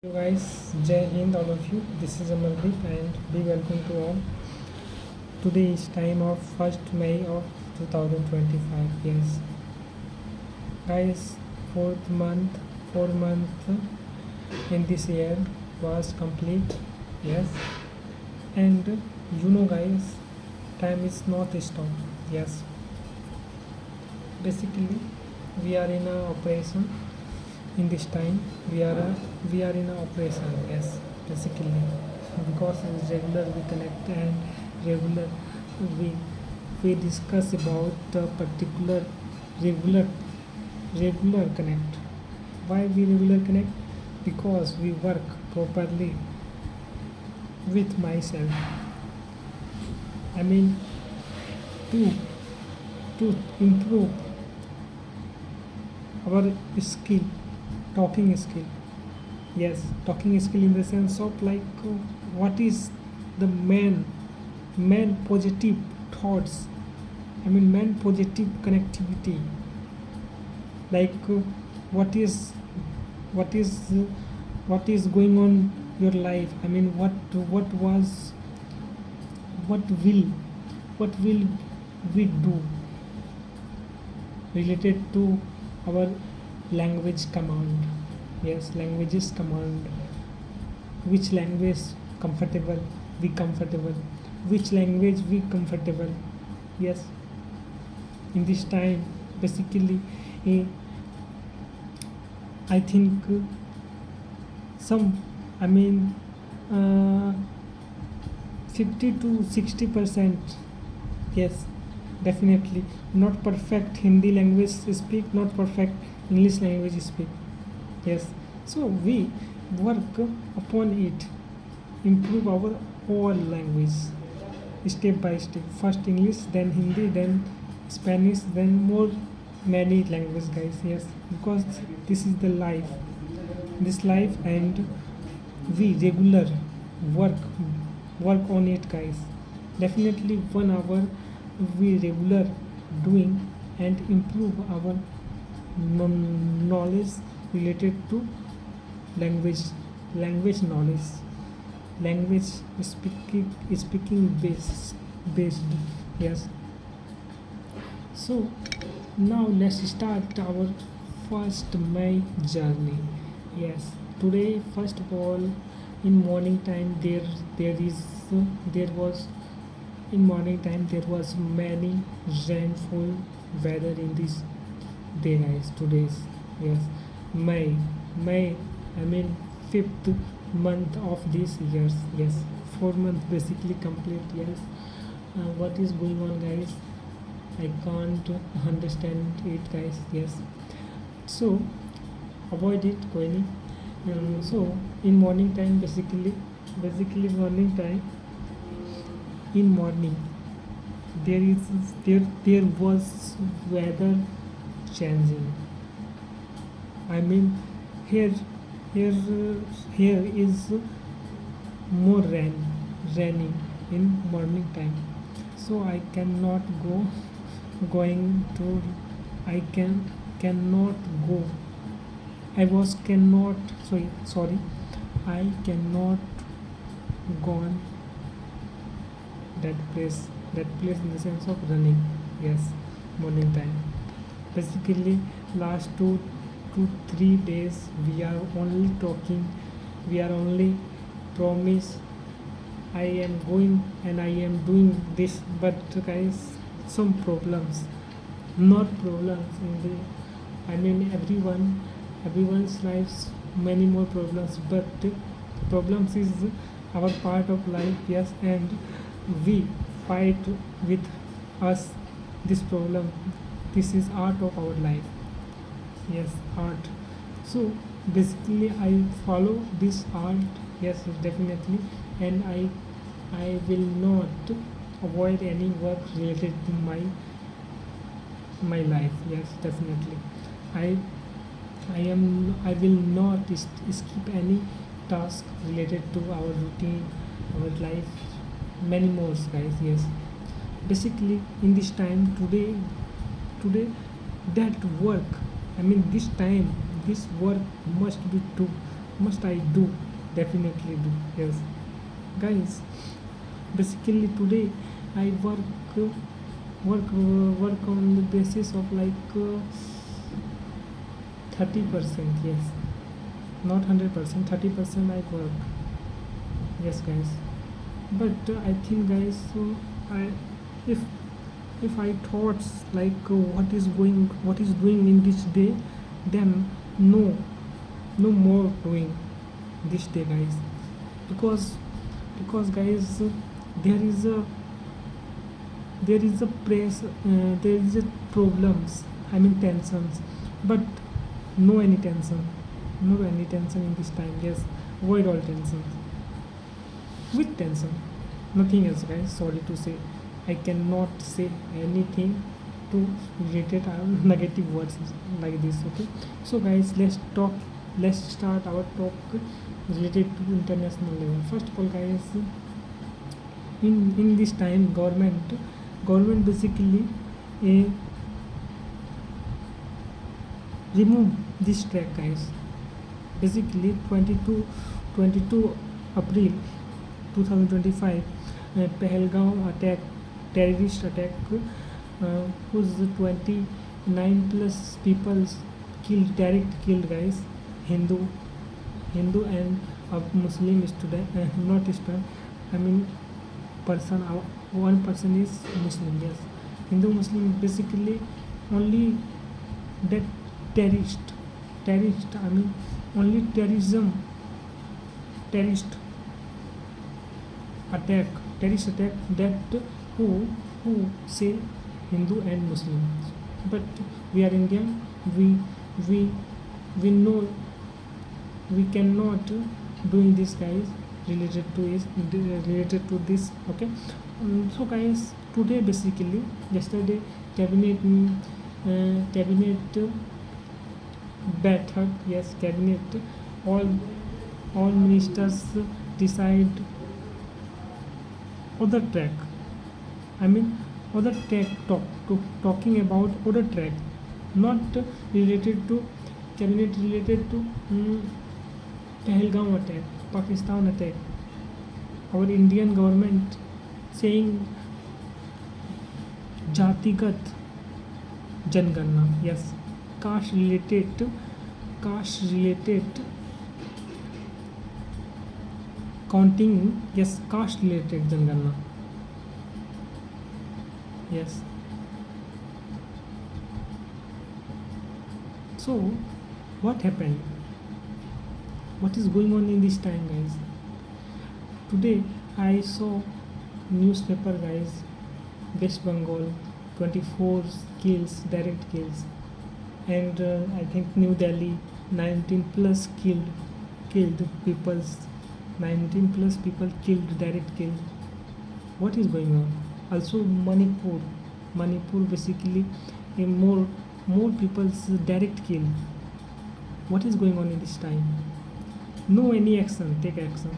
Hello guys, Jai Hind all of you. This is Amardeep and big welcome to all. Today is time of 1st May of 2025. Yes, guys, fourth month in this year was complete. Yes, and guys, time is not stop. Yes, basically we are in a operation. In this time we are in a operation. Yes, basically because it's regular we connect and regular we we discuss about the particular regular regular connect. Why we regular connect? Because we work properly with myself. I mean to to improve our skill, talking skill. Yes, talking skill in the sense of like what is the main positive thoughts. I mean main positive connectivity. Like what is what is what is going on your life. I mean what was what will what will we do related to our language command. Yes, languages command. Which language comfortable we comfortable, which language we comfortable. Yes, in this time basically eh, I think some I mean uh, 50 to 60%. Yes, definitely not perfect Hindi language speak, not perfect English language speak. Yes, so we work upon it, improve our whole language step by step. First English, then Hindi, then Spanish, then more many language, guys. Yes, because this is the life, this life, and we regular work work on it, guys. Definitely 1 hour we regular doing and improve our knowledge related to language, language knowledge, language speaking based. Yes, so now let's start our first May journey. Yes, today first of all, in morning time there was in morning time there was many rainfall weather in this day, guys. Today's, yes, may I mean fifth month of this years. Yes, 4 months basically complete. Yes, what is going on, guys? I can't understand it, guys. Yes, so avoid it going. So in morning time basically morning time, in morning there was weather changing. I mean here here here is more raining in morning time, so I cannot going to I cannot go. I was cannot sorry I cannot gone that place in the sense of running. Yes, morning time basically last 2 to 3 days we are only talking, we are only promise I am going and I am doing this, but guys, some problems, not problems in the I mean everyone's lives, many more problems, but problems is our part of life. Yes, and we fight with us this problem. This is art of our life. Yes, art. So basically I follow this art. Yes, definitely, and I will not avoid any work related to my life. Yes, definitely. I i am i will not skip any task related to our routine, our life, many more, guys. Yes, basically in this time today that work, I mean this time this work must be must I do? Definitely do. Yes, guys. Basically, today I work on the basis of like 30%. Yes, not 100%. 30% I work. Yes, guys. But I think, guys. So I, if I thoughts like what is doing in this day, then no, no more doing this day, guys, because guys, there is a press, there is a problems, I mean tensions, but no any tension, no any tension in this time. Yes, avoid all tensions. With tension, nothing else, guys. Sorry to say, I cannot say anything to related negative words like this. Okay, so guys, let's start our talk related to international level. First of all, guys, in this time, government basically remove this track, guys. Basically 22 April 2025, Pahalgam attack, terrorist attack, whose 29 plus people killed, direct killed, guys. Hindu and a Muslim student, not student, I mean person, one person is Muslim. Yes, Hindu Muslim, basically only that terrorist, I mean only terrorism, terrorist attack, that who say Hindu and Muslim. But we are Indian, we know we cannot doing this, guys, related to this. Okay, so guys, today basically, yesterday cabinet better. Yes, cabinet, all ministers decide other track, I mean other track, talking about other track, not related to cabinet, related to Pahalgam attack, Pakistan attack. Our Indian government saying jatigat जनगणना. Yes, caste related counting. Yes, caste related जनगणना. Yes, so what happened, what is going on in this time, guys? Today I saw newspaper, guys, West Bengal 24 kills, direct kills, and I think New Delhi 19 plus killed people's, 19 plus people killed, direct killed. What is going on? Also Manipur basically more people's direct kill. What is going on in this time? No any action, take action.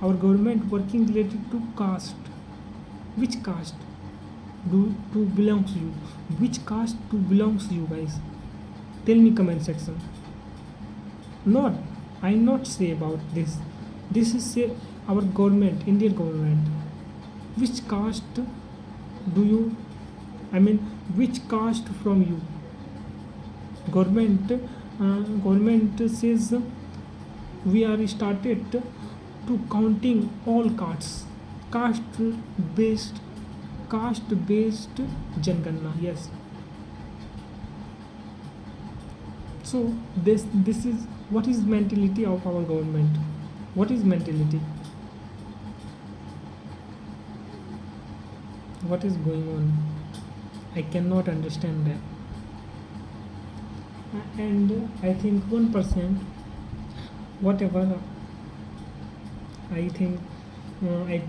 Our government working related to caste. Which caste to belongs to you? Which caste to belongs to you, guys? Tell me comment section. Not, I not say about this. This is say our government, Indian government. Which caste do you, I mean which caste from you? Government says we are started to counting all castes, caste based जनगणना. Yes, so this is what is mentality of our government. What is mentality? What is going on? I cannot understand that. And I think 1%, whatever I think, I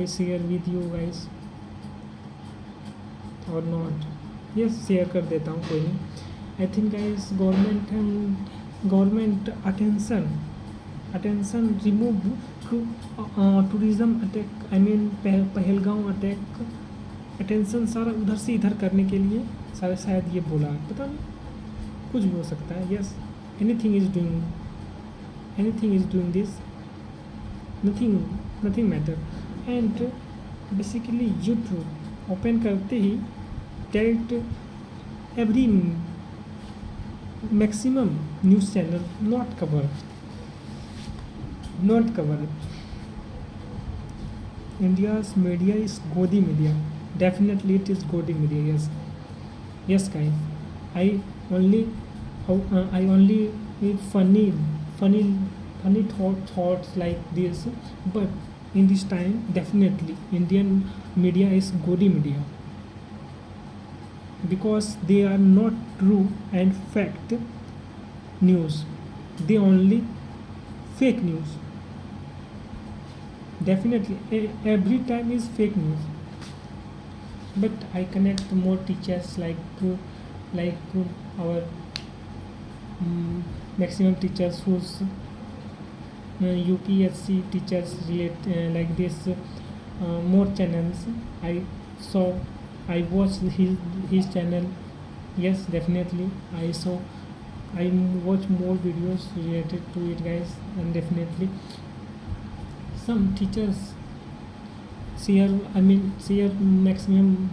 share with you guys or not. Yes, share कर देता हूँ, कोई नहीं. I think, guys, government attention remove to tourism attack, I mean Pahalgam attack. Attention सारा उधर से इधर करने के लिए सारा शायद ये बोला, पता नहीं, कुछ भी हो सकता है. Yes, anything is doing anything is doing this, nothing matter. And basically YouTube open करते ही direct every maximum news channel not cover. India's media is Godi media. Definitely it is Godi media. Yes, guys. I only, I only need funny thoughts like this. But in this time, definitely Indian media is Godi media, because they are not true and fact news. They only fake news. Definitely, every time is fake news. But I connect more teachers our maximum teachers whose UPSC teachers relate like this, more channels. I saw, I watched his channel. Yes, definitely I watch more videos related to it, guys. And definitely some teachers share maximum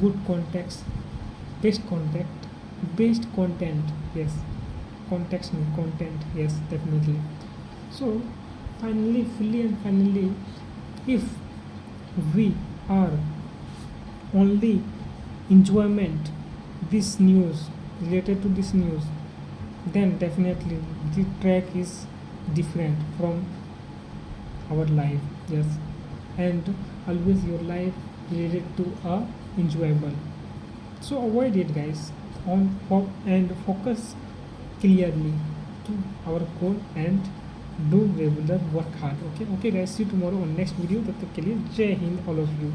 good contacts, best content. Yes, context, no content. Yes, definitely. So finally, if we are only enjoyment this news, related to this news, then definitely the track is different from our life. Yes, and always your life related to a enjoyable. So avoid it, guys. And focus clearly to our goal and do regular work hard. Okay, guys, see you tomorrow on next video. तब तक के लिए जय Hind all of you.